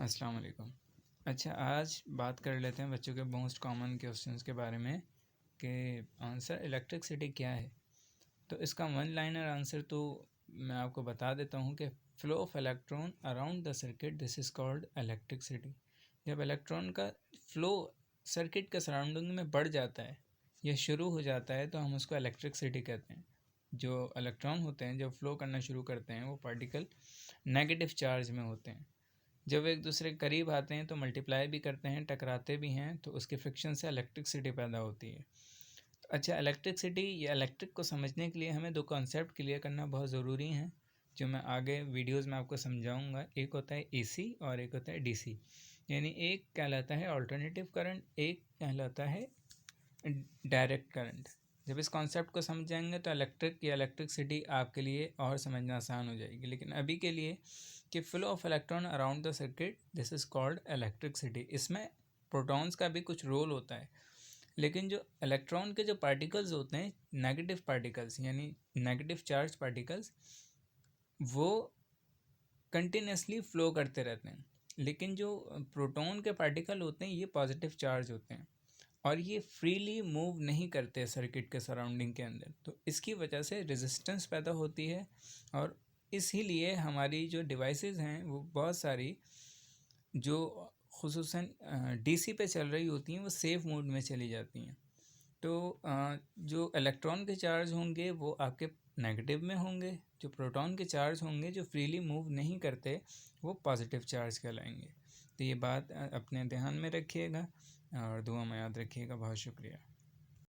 अस्सलाम वालेकुम। अच्छा, आज बात कर लेते हैं बच्चों के मोस्ट कॉमन क्वेश्चंस के बारे में कि आंसर इलेक्ट्रिसिटी क्या है। तो इसका वन लाइनर आंसर तो मैं आपको बता देता हूँ कि flow of electron around the circuit, this is called electricity. जब इलेक्ट्रॉन का फ्लो सर्किट के सराउंडिंग में बढ़ जाता है या शुरू हो जाता है तो हम उसको इलेक्ट्रिसिटी कहते हैं। जो इलेक्ट्रॉन होते हैं जब फ्लो करना शुरू करते हैं वो पार्टिकल नेगेटिव चार्ज में होते हैं। जब एक दूसरे के करीब आते हैं तो मल्टीप्लाई भी करते हैं, टकराते भी हैं, तो उसके फ्रिक्शन से इलेक्ट्रिसिटी पैदा होती है। तो अच्छा, इलेक्ट्रिसिटी या इलेक्ट्रिक को समझने के लिए हमें दो कॉन्सेप्ट क्लियर करना बहुत ज़रूरी है, जो मैं आगे वीडियोस में आपको समझाऊंगा। एक होता है एसी और एक होता है डीसी। यानी एक कहलाता है अल्टरनेटिव करंट, एक कहलाता है डायरेक्ट करंट। जब इस कॉन्सेप्ट को समझ जाएंगे तो इलेक्ट्रिक या इलेक्ट्रिसिटी आपके लिए और समझना आसान हो जाएगी। लेकिन अभी के लिए कि flow of electron around the circuit, this is called electricity. इसमें प्रोटॉन्स का भी कुछ रोल होता है, लेकिन जो इलेक्ट्रॉन के जो पार्टिकल्स होते हैं, नेगेटिव पार्टिकल्स यानी नेगेटिव चार्ज पार्टिकल्स, वो कंटिन्यूसली फ्लो करते रहते हैं। लेकिन जो प्रोटॉन के पार्टिकल होते हैं ये पॉजिटिव चार्ज होते हैं और ये फ्रीली मूव नहीं करते सर्किट के सराउंडिंग के अंदर। तो इसकी वजह से रेजिस्टेंस पैदा होती है और इसीलिए हमारी जो डिवाइसेस हैं वो बहुत सारी जो खुसूसन डीसी पे चल रही होती हैं वो सेफ मोड में चली जाती हैं। तो जो इलेक्ट्रॉन के चार्ज होंगे वो आपके नेगेटिव में होंगे, जो प्रोटॉन के चार्ज होंगे जो फ्रीली मूव नहीं करते वो पॉजिटिव चार्ज कहलाएंगे। तो ये बात अपने ध्यान में रखिएगा और दुआ में याद रखिएगा। बहुत शुक्रिया।